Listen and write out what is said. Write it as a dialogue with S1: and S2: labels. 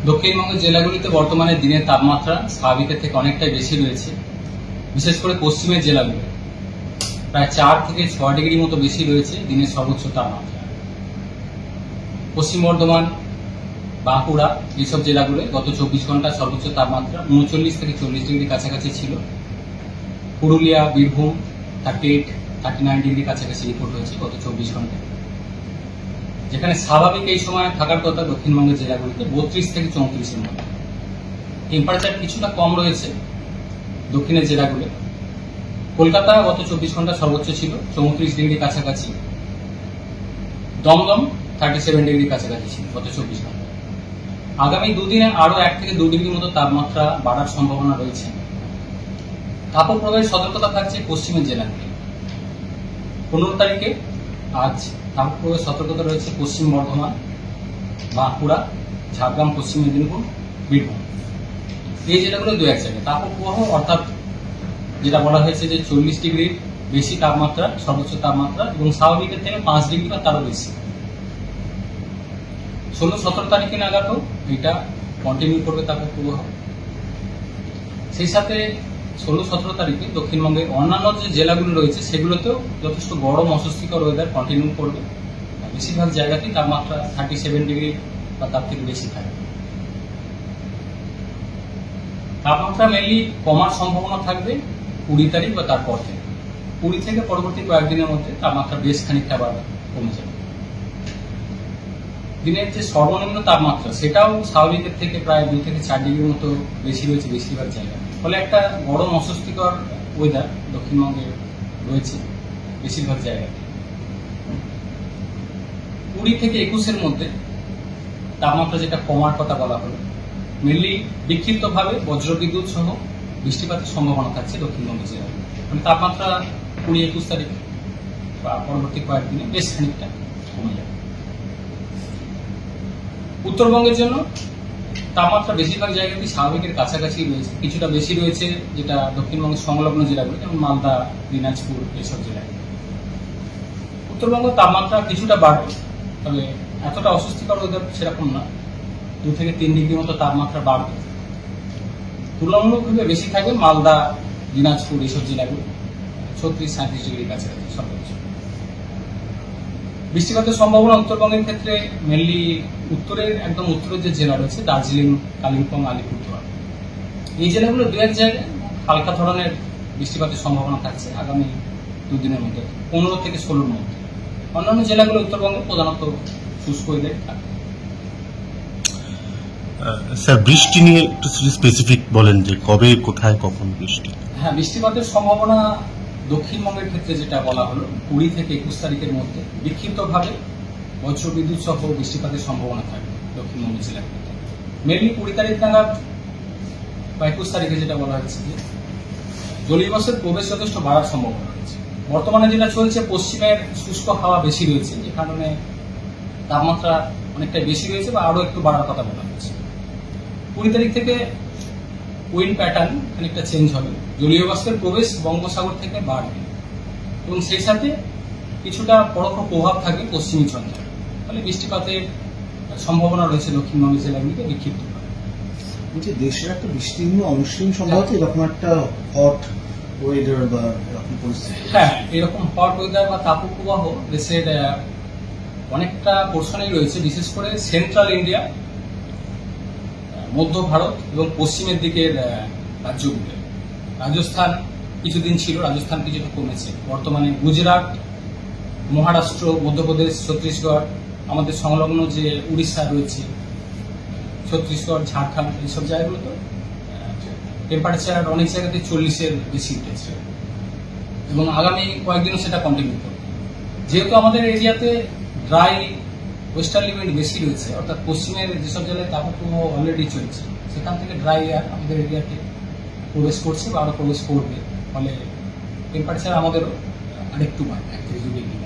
S1: দক্ষিণবঙ্গের জেলাগুলিতে বর্তমানে দিনের তাপমাত্রা স্বাভাবিকের থেকে অনেকটাই বেশি রয়েছে। বিশেষ করে পশ্চিমের জেলাগুলো প্রায় 4 থেকে 6 ডিগ্রি মতো বেশি রয়েছে দিনের সর্বোচ্চ তাপমাত্রা। পশ্চিম বর্ধমান, বাঁকুড়া এইসব জেলাগুলো গত 24 ঘন্টা সর্বোচ্চ তাপমাত্রা 39 থেকে 40 ডিগ্রি কাছাকাছি ছিল। পুরুলিয়া, বীরভূম 38-39 ডিগ্রি কাছাকাছি রিপোর্ট হয়েছে গত 24 ঘন্টায়। যেখানে স্বাভাবিক এই সময় থাকার কথা দক্ষিণবঙ্গের জেলাগুলিতে 32 থেকে 34-এর মধ্যে। টেম্পারেচার কিছুটা কম রয়েছে দক্ষিণের জেলাগুলো। কলকাতা গত 24 ঘন্টা সর্বোচ্চ ছিল 34 ডিগ্রি কাছাকাছি। দমদম 37 ডিগ্রি কাছাকাছি ছিল গত 24 ঘন্টা। আগামী দুদিনে আরো 1 থেকে 2 ডিগ্রি মতো তাপমাত্রা বাড়ার সম্ভাবনা রয়েছে। তাপপ্রবাহের সতর্কতা থাকছে পশ্চিমের জেলাগুলি। 15 তারিখে আজ তাপপ্রবাহের সতর্কতা রয়েছে পশ্চিম বর্ধমান, বাঁকুড়া, ঝাড়গ্রাম, পশ্চিম মেদিনীপুর, বীরভূম এই জেলাগুলো 2-1 জায়গায় তাপপ্রবাহ অর্থাৎ যেটা বলা হয়েছে যে 40 ডিগ্রির বেশি তাপমাত্রা সর্বোচ্চ তাপমাত্রা এবং স্বাভাবিকের থেকে 5 ডিগ্রি বা তারও বেশি। 16-17 তারিখে নাগাদও এটা কন্টিনিউ করবে তাপপ্রবাহ। সেই সাথে 16-17 তারিখে দক্ষিণবঙ্গের অন্যান্য যে জেলাগুলো রয়েছে সেগুলোতেও যথেষ্ট গরম অস্বস্তিকর ওয়েদার কন্টিনিউ করবে। বেশিরভাগ জায়গাতেই তাপমাত্রা 37 ডিগ্রি বা তার থেকে বেশি থাকবে। তাপমাত্রা মেনলি কমার সম্ভাবনা থাকবে 20 তারিখ বা তারপর থেকে। 20 থেকে পরবর্তী কয়েকদিনের মধ্যে তাপমাত্রা বেশ খানিকটা আবার কমে যাবে। দিনের যে সর্বনিম্ন তাপমাত্রা সেটাও স্বাভাবিকের থেকে প্রায় 2 থেকে 4 ডিগ্রির মতো বেশি রয়েছে বেশিরভাগ জায়গায়। ফলে একটা গরম অস্বস্তিকর ওয়েদার দক্ষিণবঙ্গে রয়েছে বেশিরভাগ জায়গায়। 20 থেকে 21-এর মধ্যে তাপমাত্রা যেটা কমার কথা বলা হলো, মেনলি বিক্ষিপ্তভাবে বজ্রবিদ্যুৎ সহ বৃষ্টিপাতের সম্ভাবনা থাকছে দক্ষিণবঙ্গের জেলায়। মানে তাপমাত্রা 20-21 তারিখ বা পরবর্তী কয়েকদিনে বেশ খানিকটা কমে যাবে। উত্তরবঙ্গের জন্য তাপমাত্রা বেশিরভাগ জায়গাতেই স্বাভাবিকের কাছাকাছি রয়েছে, কিছুটা বেশি রয়েছে যেটা দক্ষিণবঙ্গের সংলগ্ন জেলাগুলো যেমন মালদা, দিনাজপুর এইসব জেলায়। উত্তরবঙ্গ তাপমাত্রা কিছুটা বাড়বে, তবে এতটা অস্বস্তিকর ওয়েদার সেরকম না। 2 থেকে 3 ডিগ্রি মতো তাপমাত্রা বাড়বে। তুলনামূলকভাবে বেশি থাকবে মালদা, দিনাজপুর এইসব জেলাগুলো 36-37 ডিগ্রি কাছাকাছি সর্বোচ্চ। বৃষ্টিপাতের সম্ভাবনা উত্তরবঙ্গের ক্ষেত্রে মেনলি উত্তরের একদম উত্তরের যে জেলা রয়েছে দার্জিলিং, কালিম্পং, আলিপুরদুয়ার এই জেলাগুলো 2-1 জায়গায় হালকা ধরনের বৃষ্টিপাতের সম্ভাবনা থাকছে আগামী 2 দিনের মধ্যে 15 থেকে 16-র মধ্যে। অন্যান্য জেলাগুলো উত্তরবঙ্গে প্রধানত শুষ্ক ওয়েদার থাকবে।
S2: স্যার বৃষ্টি নিয়ে একটু স্পেসিফিক বলেন যে কবে, কোথায়, কখন বৃষ্টি?
S1: হ্যাঁ, বৃষ্টিপাতের সম্ভাবনা দক্ষিণবঙ্গের ক্ষেত্রে যেটা বলা হলো 20 থেকে 21 তারিখের মধ্যে বিক্ষিপ্তভাবে বজ্রবিদ্যুৎ সহ বৃষ্টিপাতের সম্ভাবনা থাকবে দক্ষিণবঙ্গের জেলাগুলিতে। মেনলি 20 তারিখ নাগাদ বা 21 তারিখে যেটা বলা হয়েছে যে জলীয়বাষ্পের প্রবেশ যথেষ্ট বাড়ার সম্ভাবনা রয়েছে। বর্তমানে যেটা চলছে পশ্চিমের শুষ্ক হাওয়া বেশি রয়েছে, যে কারণে তাপমাত্রা অনেকটা বেশি রয়েছে বা আরো একটু বাড়ার কথা বলা হচ্ছে। 20 তারিখ থেকে উইন্ড প্যাটার্ন খানিকটা চেঞ্জ হবে, জলীয় বাষ্পের প্রবেশ বঙ্গোপসাগর থেকে বাড়বে এবং সেই সাথে কিছুটা পরোক্ষ প্রভাব থাকবে পশ্চিমী ঝঞ্ঝার। ফলে বৃষ্টিপাতের সম্ভাবনা রয়েছে দক্ষিণবঙ্গের জেলাগুলিতে বিক্ষিপ্ত।
S3: বলছি দেশের একটা বিস্তীর্ণ অমসৃণ সম্ভবত এরকম একটা হট ওয়েদার বা এরকম পরিস্থিতি।
S1: হ্যাঁ, এরকম হট ওয়েদার বা তাপপ্রবাহ দেশের অনেকটা পোর্শনেই রয়েছে, বিশেষ করে সেন্ট্রাল ইন্ডিয়া, মধ্য ভারত এবং পশ্চিমের দিকের রাজ্যগুলো। রাজস্থান কিছুদিন ছিল, রাজস্থান কিছুটা কমেছে। বর্তমানে গুজরাট, মহারাষ্ট্র, মধ্যপ্রদেশ, ছত্তিশগড়, আমাদের সংলগ্ন যে উড়িষ্যা রয়েছে, ছত্তিশগড়, ঝাড়খণ্ড এইসব জায়গাগুলোতে টেম্পারেচার অনেক জায়গাতে 40-এর বেশি উঠেছে এবং আগামী কয়েকদিনও সেটা কন্টিনিউ করবে। যেহেতু আমাদের এরিয়াতে ড্রাই ওয়েস্টার্লি উইন্ড বেশি রয়েছে, অর্থাৎ পশ্চিমের যেসব জেলায় তাপপ্রবাহ অলরেডি চলছে সেখান থেকে ড্রাই এয়ার আমাদের এরিয়াতে প্রবেশ করছে বা আরো প্রবেশ করবে। ফলে টেম্পারেচার আমাদেরও আরেকটু বাড়বে 1 থেকে 2 ডিগ্রি।